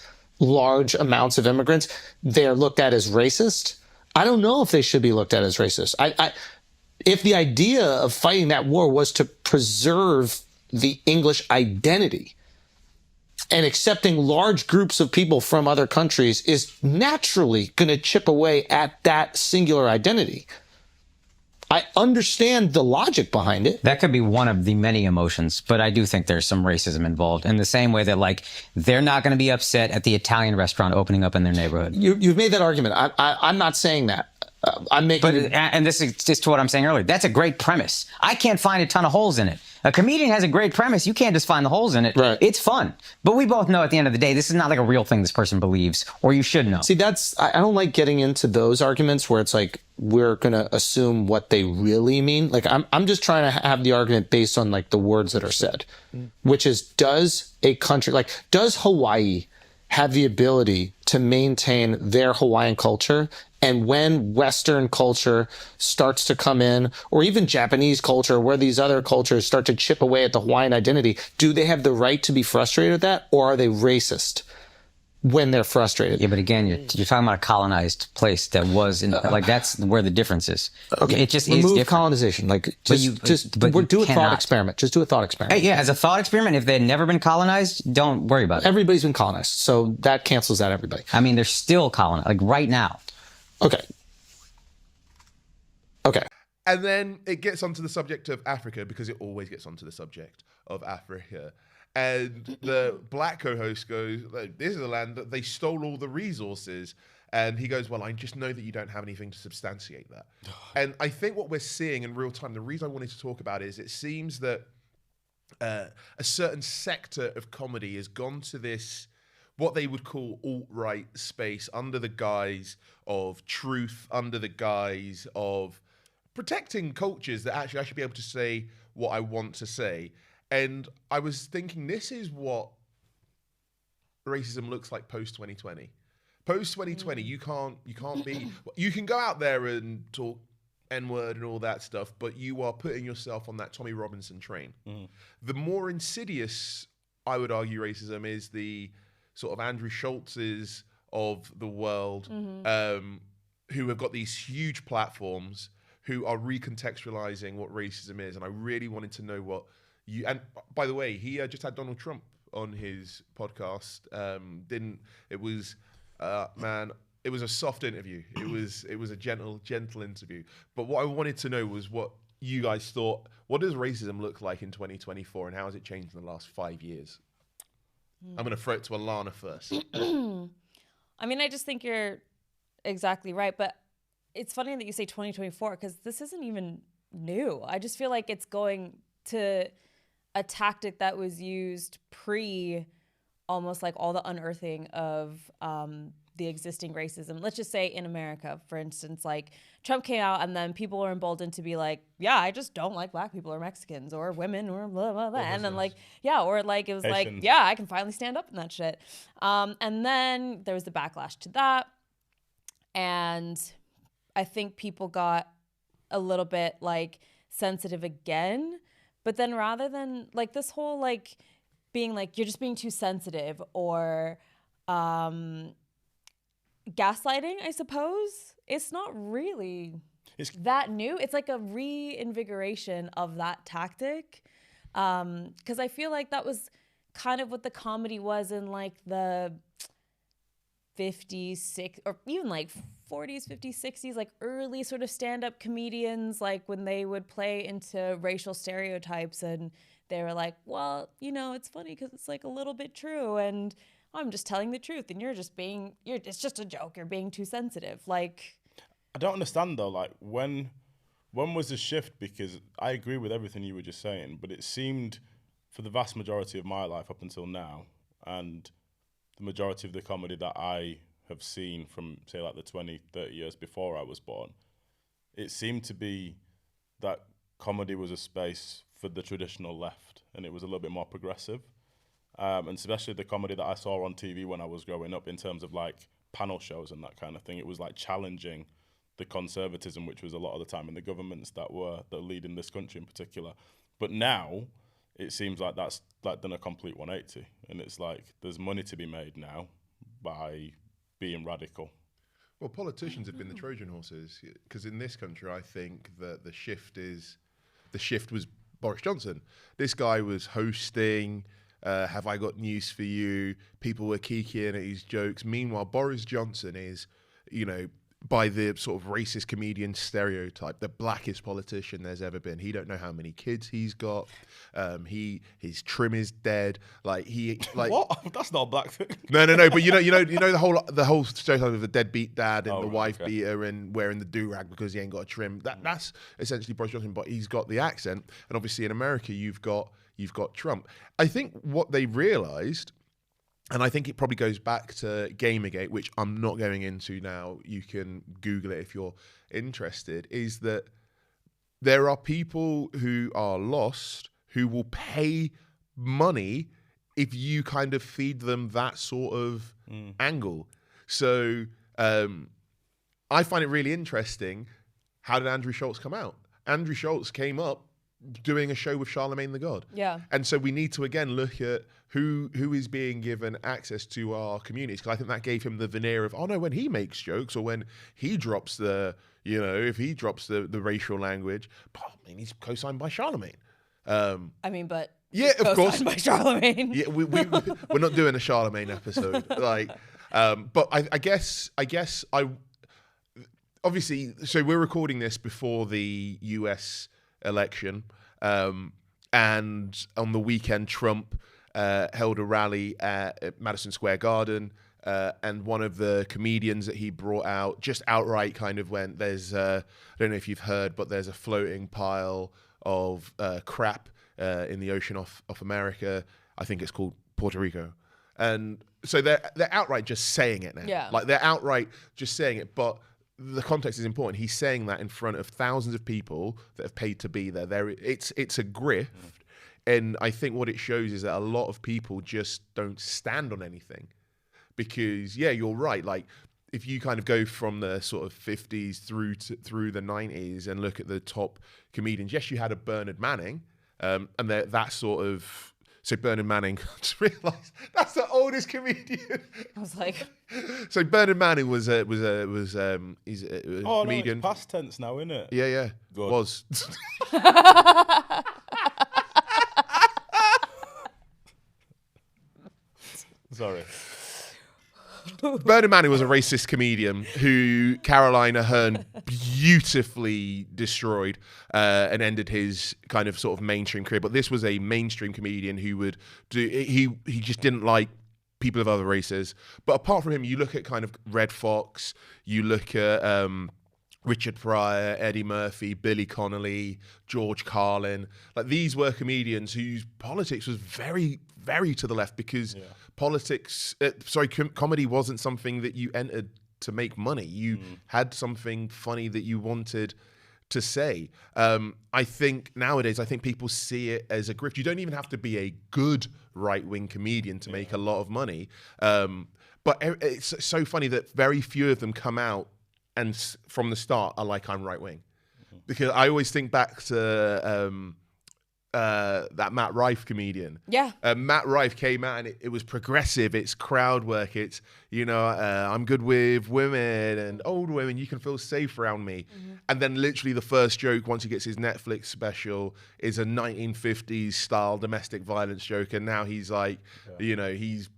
large amounts of immigrants, they're looked at as racist. I don't know if they should be looked at as racist. If the idea of fighting that war was to preserve the English identity, and accepting large groups of people from other countries is naturally going to chip away at that singular identity. I understand the logic behind it. That could be one of the many emotions, but I do think there's some racism involved in the same way that, like, they're not going to be upset at the Italian restaurant opening up in their neighborhood. You've made that argument. I'm not saying that. I'm making. And this is just to what I'm saying earlier. That's a great premise. I can't find a ton of holes in it. A comedian has a great premise. You can't just find the holes in it. Right. It's fun. But we both know at the end of the day, this is not like a real thing this person believes, or you should know. See, I don't like getting into those arguments where it's like, we're going to assume what they really mean. Like, I'm just trying to have the argument based on like the words that are said, which is, does Hawaii have the ability to maintain their Hawaiian culture? And when Western culture starts to come in, or even Japanese culture, where these other cultures start to chip away at the Hawaiian identity, do they have the right to be frustrated with that? Or are they racist when they're frustrated? Yeah, but again, you're talking about a colonized place that was in, like, that's where the difference is. Okay, it just remove is different. Colonization. Like, do a thought experiment. Just do a thought experiment. Hey, yeah, as a thought experiment, if they'd never been colonized, don't worry about it. Everybody's been colonized, so that cancels out everybody. I mean, they're still colonized, like right now. Okay. And then it gets onto the subject of Africa, because it always gets onto the subject of Africa. And the black co-host goes, this is a land that they stole all the resources. And he goes, well, I just know that you don't have anything to substantiate that. And I think what we're seeing in real time, the reason I wanted to talk about it is it seems that a certain sector of comedy has gone to this, what they would call alt-right space, under the guise of truth, under the guise of protecting cultures that actually I should be able to say what I want to say. And I was thinking, this is what racism looks like post-2020. Post-2020, you can go out there and talk N-word and all that stuff, but you are putting yourself on that Tommy Robinson train. The more insidious, I would argue, racism is the sort of Andrew Schultz's of the world, who have got these huge platforms, who are recontextualizing what racism is. And I really wanted to know what you, and by the way, he just had Donald Trump on his podcast. It was it was a soft interview. It was a gentle interview. But what I wanted to know was what you guys thought. What does racism look like in 2024, and how has it changed in the last 5 years? I'm going to throw it to Alahna first. I mean, I just think you're exactly right. But it's funny that you say 2024 because this isn't even new. I just feel like it's going to a tactic that was used pre almost like all the unearthing of the existing racism. Let's just say in America, for instance, like Trump came out and then people were emboldened to be like, yeah, I just don't like black people or Mexicans or women or blah, blah, blah. And then like, yeah, or like it was Asians. like, yeah, I can finally stand up in that shit. And then there was the backlash to that. And I think people got a little bit like sensitive again. But then rather than like this whole like being like, you're just being too sensitive or gaslighting, I suppose. It's not really that new. It's like a reinvigoration of that tactic. Because I feel like that was kind of what the comedy was in like the 50s, or even like 40s, 50s, 60s, like early sort of stand-up comedians, like when they would play into racial stereotypes and they were like, well, you know, it's funny because it's like a little bit true and I'm just telling the truth and it's just a joke. You're being too sensitive. Like, I don't understand though, like when was the shift? Because I agree with everything you were just saying, but it seemed for the vast majority of my life up until now, and the majority of the comedy that I have seen from say like the 20, 30 years before I was born, it seemed to be that comedy was a space for the traditional left and it was a little bit more progressive. And especially the comedy that I saw on TV when I was growing up in terms of like panel shows and that kind of thing. It was like challenging the conservatism, which was a lot of the time in the governments that lead in this country in particular. But now it seems like that's like done a complete 180. And it's like there's money to be made now by being radical. Well, politicians have been the Trojan horses because in this country, I think that the shift was Boris Johnson. This guy was hosting Have I Got News for You? People were kikiing at his jokes. Meanwhile, Boris Johnson is, you know, by the sort of racist comedian stereotype, the blackest politician there's ever been. He don't know how many kids he's got. His trim is dead. Like What? That's not a black thing. No. But you know the whole stereotype of the deadbeat dad and the wife beater and wearing the do-rag because he ain't got a trim. That's essentially Boris Johnson, but he's got the accent. And obviously in America, you've got Trump. I think what they realized, and I think it probably goes back to Gamergate, which I'm not going into now. You can Google it if you're interested, is that there are people who are lost who will pay money if you kind of feed them that sort of angle. So I find it really interesting. How did Andrew Schultz come out? Andrew Schultz came up doing a show with Charlemagne the God. Yeah. And so we need to again look at who is being given access to our communities, because I think that gave him the veneer of, oh no, when he makes jokes or when he drops if he drops the racial language, he's co-signed by Charlemagne. But yeah, of course, by Charlemagne. Yeah, we're not doing a Charlemagne episode, but I guess obviously, so we're recording this before the US election, and on the weekend, Trump held a rally at Madison Square Garden, and one of the comedians that he brought out just outright kind of went, there's, I don't know if you've heard, but there's a floating pile of crap in the ocean off America. I think it's called Puerto Rico. And so they're outright just saying it now. Yeah. Like they're outright just saying it, but the context is important. He's saying that in front of thousands of people that have paid to be there. It's a grift. And I think what it shows is that a lot of people just don't stand on anything. Because, yeah, you're right. Like, if you kind of go from the sort of 50s through the 90s and look at the top comedians, yes, you had a Bernard Manning, and that sort of... So Bernard Manning, I just realised that's the oldest comedian. I was like... So Bernard Manning was he's a comedian. No, it's past tense now, isn't it? Yeah. Good. Was. Sorry. Bernard Manning was a racist comedian who Caroline Aherne beautifully destroyed and ended his kind of sort of mainstream career. But this was a mainstream comedian who would do, he just didn't like people of other races. But apart from him, you look at kind of Red Fox, you look at Richard Pryor, Eddie Murphy, Billy Connolly, George Carlin. Like, these were comedians whose politics was very, very to the left, because comedy wasn't something that you entered to make money. You had something funny that you wanted to say. I think nowadays, people see it as a grift. You don't even have to be a good right-wing comedian to make a lot of money. But it's so funny that very few of them come out and from the start are like, I'm right-wing. Because I always think back to that Matt Rife comedian. Yeah. Matt Rife came out and it was progressive, it's crowd work, it's, I'm good with women and old women, you can feel safe around me. And then literally the first joke, once he gets his Netflix special, is a 1950s style domestic violence joke. And now he's like, he's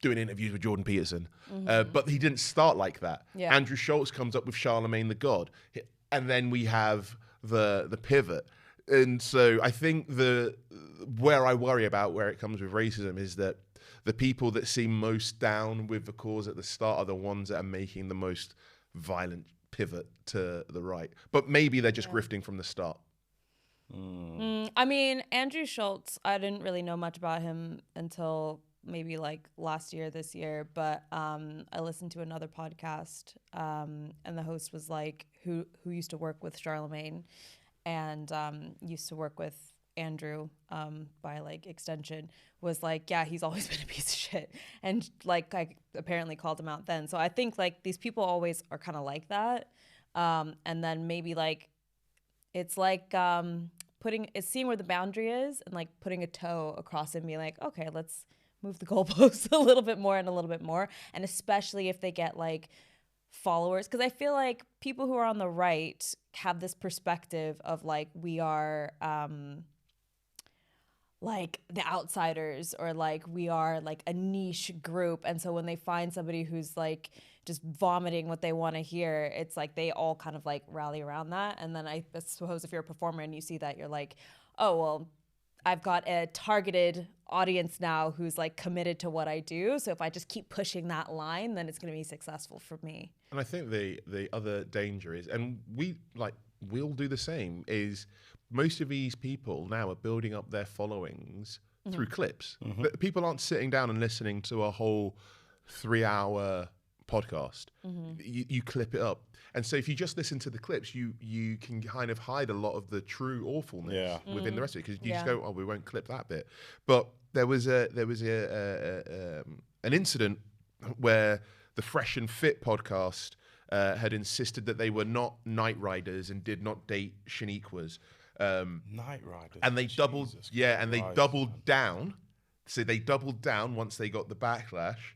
doing interviews with Jordan Peterson. But he didn't start like that. Yeah. Andrew Schultz comes up with Charlemagne the God. And then we have the pivot. And so I think where I worry about where it comes with racism is that the people that seem most down with the cause at the start are the ones that are making the most violent pivot to the right. But maybe they're just grifting from the start. I mean, Andrew Schultz, I didn't really know much about him until maybe like last year, this year, but I listened to another podcast and the host was like, who used to work with Charlemagne and used to work with Andrew by like extension, was like, yeah, he's always been a piece of shit. And like, I apparently called him out then. So I think like these people always are kind of like that. And then maybe like, it's like seeing where the boundary is and like putting a toe across it and being like, okay, let's move the goalposts a little bit more and a little bit more. And especially if they get like followers, because I feel like people who are on the right have this perspective of like, we are like the outsiders, or like we are like a niche group. And so when they find somebody who's like just vomiting what they want to hear, it's like they all kind of like rally around that. And then I suppose if you're a performer and you see that, you're like, oh, well, I've got a targeted audience now who's like committed to what I do. So if I just keep pushing that line, then it's going to be successful for me. And I think the other danger is, and we'll do the same, is most of these people now are building up their followings through clips. But people aren't sitting down and listening to a whole 3-hour podcast. You clip it up. And so if you just listen to the clips, you can kind of hide a lot of the true awfulness within the rest of it, because you just go, oh, we won't clip that bit. But there was an incident where the Fresh and Fit podcast had insisted that they were not night riders and did not date Shaniquas. Night riders. And they doubled, Jesus they Christ, doubled man. down. So they doubled down once they got the backlash.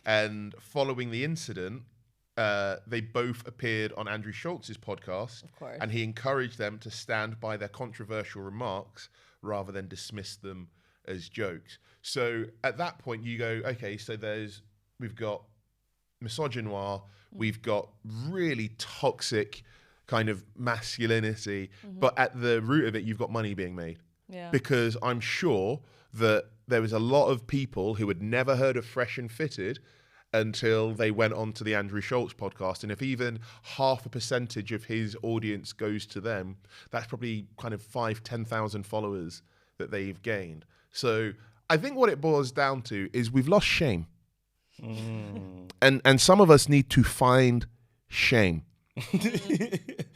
And following the incident, they both appeared on Andrew Schultz's podcast. Of course. And he encouraged them to stand by their controversial remarks rather than dismiss them as jokes. So at that point, you go, okay, so we've got misogynoir, we've got really toxic kind of masculinity, but at the root of it, you've got money being made. Yeah. Because I'm sure that there was a lot of people who had never heard of Fresh and Fitted until they went on to the Andrew Schultz podcast. And if even half a percentage of his audience goes to them, that's probably kind of 5,000-10,000 followers that they've gained. So I think what it boils down to is we've lost shame. And some of us need to find shame.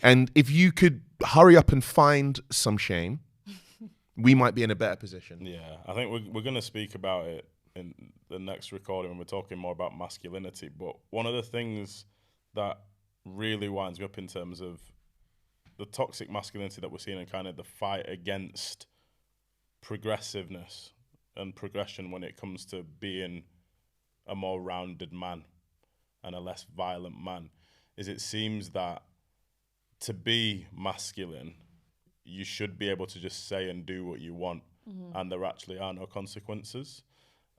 And if you could hurry up and find some shame, we might be in a better position. Yeah, I think we're going to speak about it in the next recording when we're talking more about masculinity. But one of the things that really winds me up in terms of the toxic masculinity that we're seeing and kind of the fight against progressiveness and progression when it comes to being a more rounded man and a less violent man is, it seems that to be masculine, you should be able to just say and do what you want, and there actually are no consequences.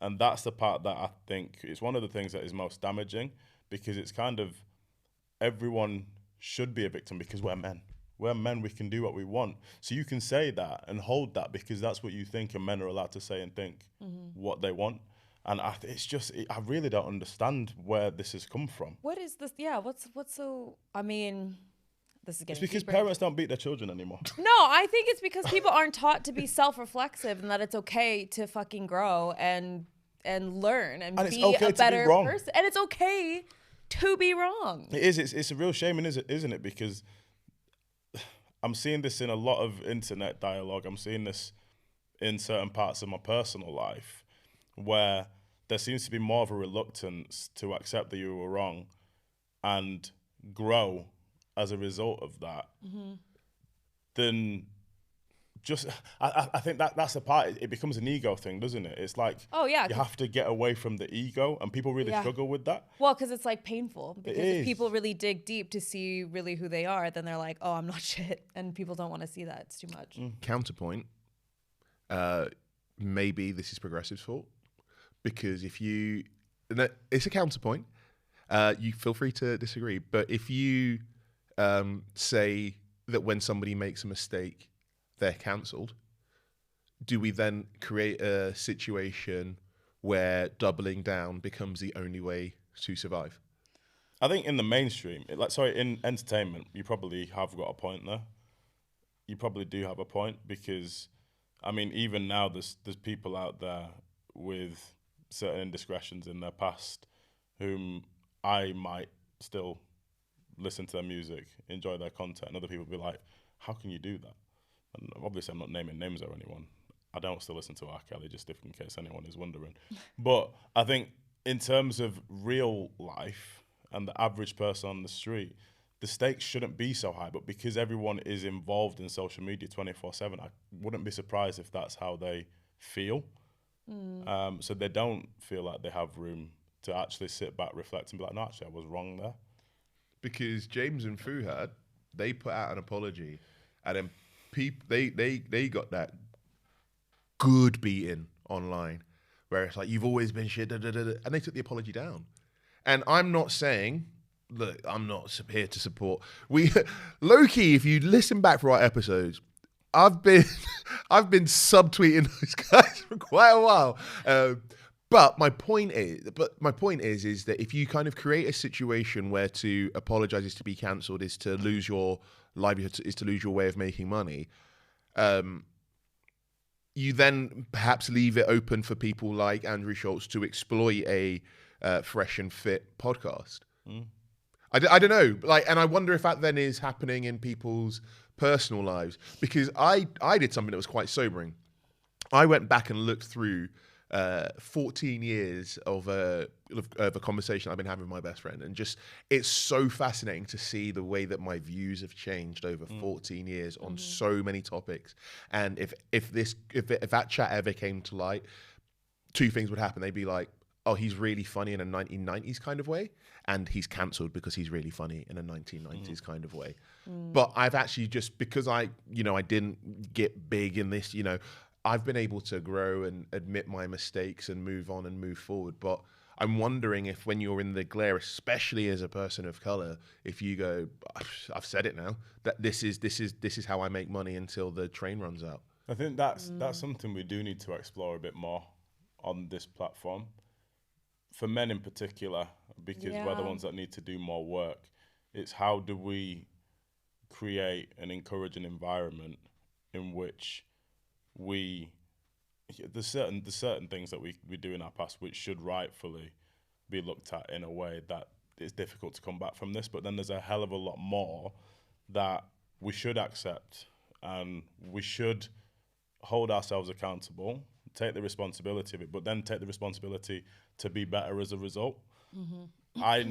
And that's the part that I think is one of the things that is most damaging, because it's kind of everyone should be a victim because we're men. We're men, we can do what we want. So you can say that and hold that because that's what you think, and men are allowed to say and think what they want. And I really don't understand where this has come from. What is this? Yeah, what's so, I mean, this is getting It's because deeper. parents don't beat their children anymore. No, I think it's because people aren't taught to be self-reflexive and that it's okay to fucking grow and learn and it's be okay a to be better wrong. person. And it's okay to be wrong. It is. It's a real shame, isn't it? Because I'm seeing this in a lot of internet dialogue. I'm seeing this in certain parts of my personal life where there seems to be more of a reluctance to accept that you were wrong and grow as a result of that than just, I think that's the part, it becomes an ego thing, doesn't it? It's like, Oh, yeah, you have to get away from the ego, and people really Yeah. struggle with that. Well, because it's like painful. Because if is. people really dig deep to see really who they are, then they're like, oh, I'm not shit. And people don't want to see that. It's too much. Counterpoint, maybe this is progressive's fault, because if you, it's a counterpoint, you feel free to disagree, but if you say that when somebody makes a mistake, they're cancelled, do we then create a situation where doubling down becomes the only way to survive? I think in the mainstream, in entertainment, you probably have got a point there. You probably do have a point because, I mean, even now there's people out there with certain indiscretions in their past whom I might still listen to their music, enjoy their content, and other people be like, how can you do that? And obviously I'm not naming names or anyone. I don't still listen to R. Kelly, just in case anyone is wondering. But I think in terms of real life and the average person on the street, the stakes shouldn't be so high, but because everyone is involved in social media 24/7, I wouldn't be surprised if that's how they feel. So they don't feel like they have room to actually sit back, reflect, and be like, no, actually, I was wrong there. Because James and Fuhad, they put out an apology, and then they got that good beating online, where it's like, you've always been shit, and they took the apology down. And I'm not saying, look, I'm not here to support. Low-key, if you listen back for our episodes, I've been subtweeting those guys for quite a while. But my point is that if you kind of create a situation where to apologize is to be cancelled, is to lose your livelihood, is to lose your way of making money, you then perhaps leave it open for people like Andrew Schultz to exploit a fresh and fit podcast. I don't know, and I wonder if that then is happening in people's personal lives, because I did something that was quite sobering. I went back and looked through 14 years of a conversation I've been having with my best friend, and just, it's so fascinating to see the way that my views have changed over 14 years on so many topics. And if that chat ever came to light, two things would happen. They'd be like, oh, he's really funny in a 1990s kind of way, and he's cancelled because he's really funny in a 1990s kind of way. But I've actually, just because I didn't get big in this, I've been able to grow and admit my mistakes and move on and move forward. But I'm wondering if, when you're in the glare, especially as a person of color, if you go, I've said it now, that this is how I make money until the train runs out. I think that's something we do need to explore a bit more on this platform, for men in particular, because we're the ones that need to do more work. It's how do we create and encourage an environment in which there's certain things that we do in our past which should rightfully be looked at in a way that it's difficult to come back from this, but then there's a hell of a lot more that we should accept, and we should hold ourselves accountable, take the responsibility of it, but then take the responsibility to be better as a result. I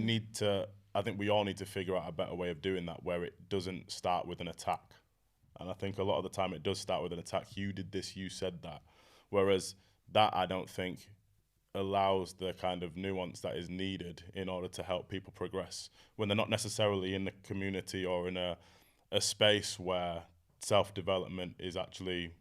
think we all need to figure out a better way of doing that, where it doesn't start with an attack. And I think a lot of the time it does start with an attack. You did this, you said that. Whereas that, I don't think, allows the kind of nuance that is needed in order to help people progress when they're not necessarily in the community or in a space where self-development is actually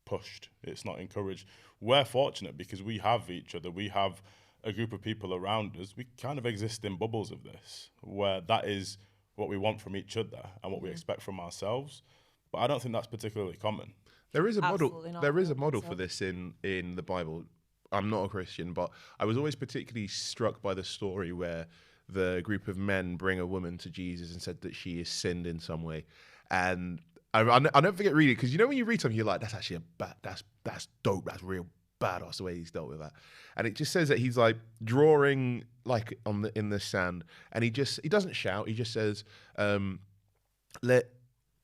pushed. It's not encouraged. We're fortunate because we have each other. We have a group of people around us. We kind of exist in bubbles of this, where that is what we want from each other and what we expect from ourselves. But I don't think that's particularly common. There is a model. Absolutely not. There is I a don't model think for so. this in the Bible. I'm not a Christian, but I was always particularly struck by the story where the group of men bring a woman to Jesus and said that she is sinned in some way, and I'll never forget reading it, because you know when you read something you're like, that's actually that's dope, that's real badass the way he's dealt with that. And it just says that he's like drawing like in the sand, and he doesn't shout, he just says, let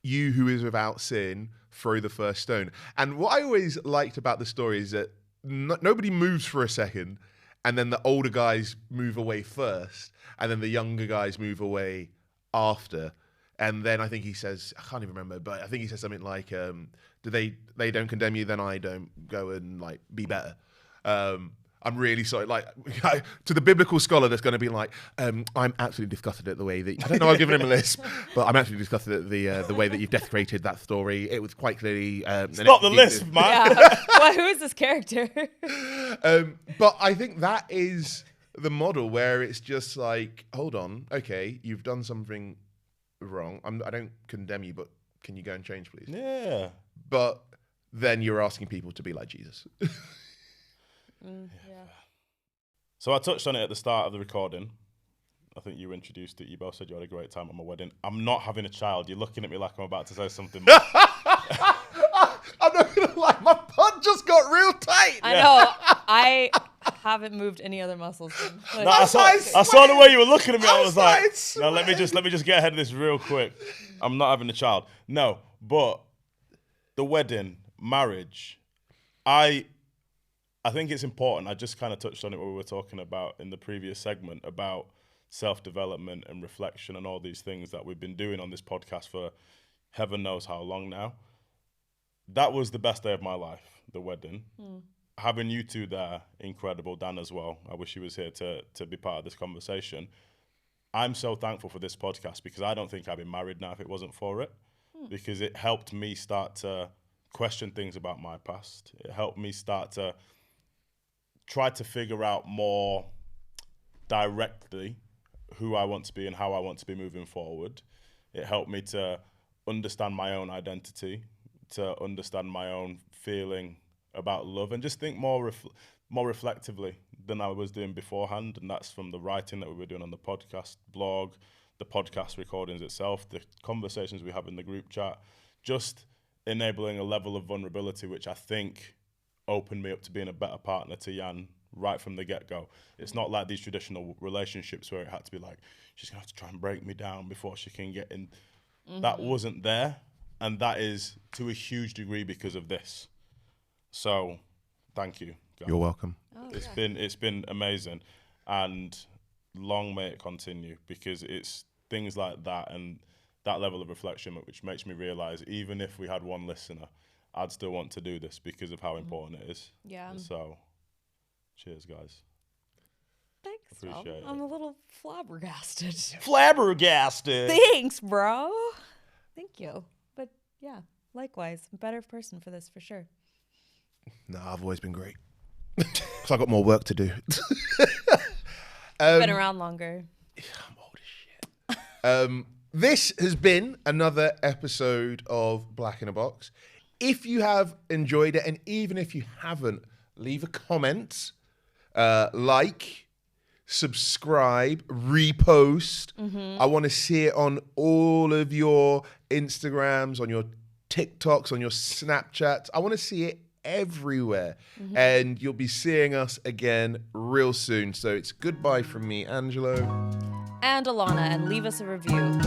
you who is without sin throw the first stone. And what I always liked about the story is that nobody moves for a second, and then the older guys move away first, and then the younger guys move away after. And then I think he says, I can't even remember, but I think he says something like, do they don't condemn you, then I don't go and like be better. I'm really sorry. Like to the biblical scholar that's going to be like, I'm absolutely disgusted at the way that, I don't know, I've given him a list, but I'm absolutely disgusted at the way that you've desecrated that story. It was quite clearly... Stop the list, man. Yeah. Well, who is this character? But I think that is the model where it's just like, hold on, okay, you've done something wrong. I don't condemn you, but can you go and change, please? Yeah. But then you're asking people to be like Jesus. Yeah. So I touched on it at the start of the recording. I think you introduced it. You both said you had a great time at my wedding. I'm not having a child. You're looking at me like I'm about to say something. I'm not gonna lie, my butt just got real tight. I know. I haven't moved any other muscles. No, I saw the way you were looking at me. I was like, started no, let me just get ahead of this real quick. I'm not having a child. No, but the wedding, marriage, I think it's important. I just kind of touched on it when we were talking about in the previous segment about self-development and reflection and all these things that we've been doing on this podcast for heaven knows how long now. That was the best day of my life, the wedding. Having you two there, incredible. Dan as well. I wish he was here to be part of this conversation. I'm so thankful for this podcast because I don't think I'd be married now if it wasn't for it. Because it helped me start to question things about my past. It helped me start to try to figure out more directly who I want to be and how I want to be moving forward. It helped me to understand my own identity, to understand my own feeling about love, and just think more reflectively than I was doing beforehand. And that's from the writing that we were doing on the podcast blog, the podcast recordings itself, the conversations we have in the group chat, just enabling a level of vulnerability which I think opened me up to being a better partner to Jan right from the get-go. It's not like these traditional relationships where it had to be like, she's gonna have to try and break me down before she can get in. That wasn't there, and that is to a huge degree because of this. So thank you, guys. You're welcome. It's been amazing, and long may it continue, because it's things like that and that level of reflection which makes me realize even if we had one listener, I'd still want to do this because of how important it is. Yeah. So, cheers, guys. Thanks, Appreciate bro. it. I'm a little flabbergasted. Flabbergasted. Thanks, bro. Thank you. But yeah, likewise, I'm a better person for this for sure. No, I've always been great. Because I got more work to do. Been around longer. I'm old as shit. This has been another episode of Black in a Box. If you have enjoyed it, and even if you haven't, leave a comment, like, subscribe, repost. I want to see it on all of your Instagrams, on your TikToks, on your Snapchats. I want to see it everywhere. And you'll be seeing us again real soon. So it's goodbye from me, Angelo. And Alahna, and leave us a review.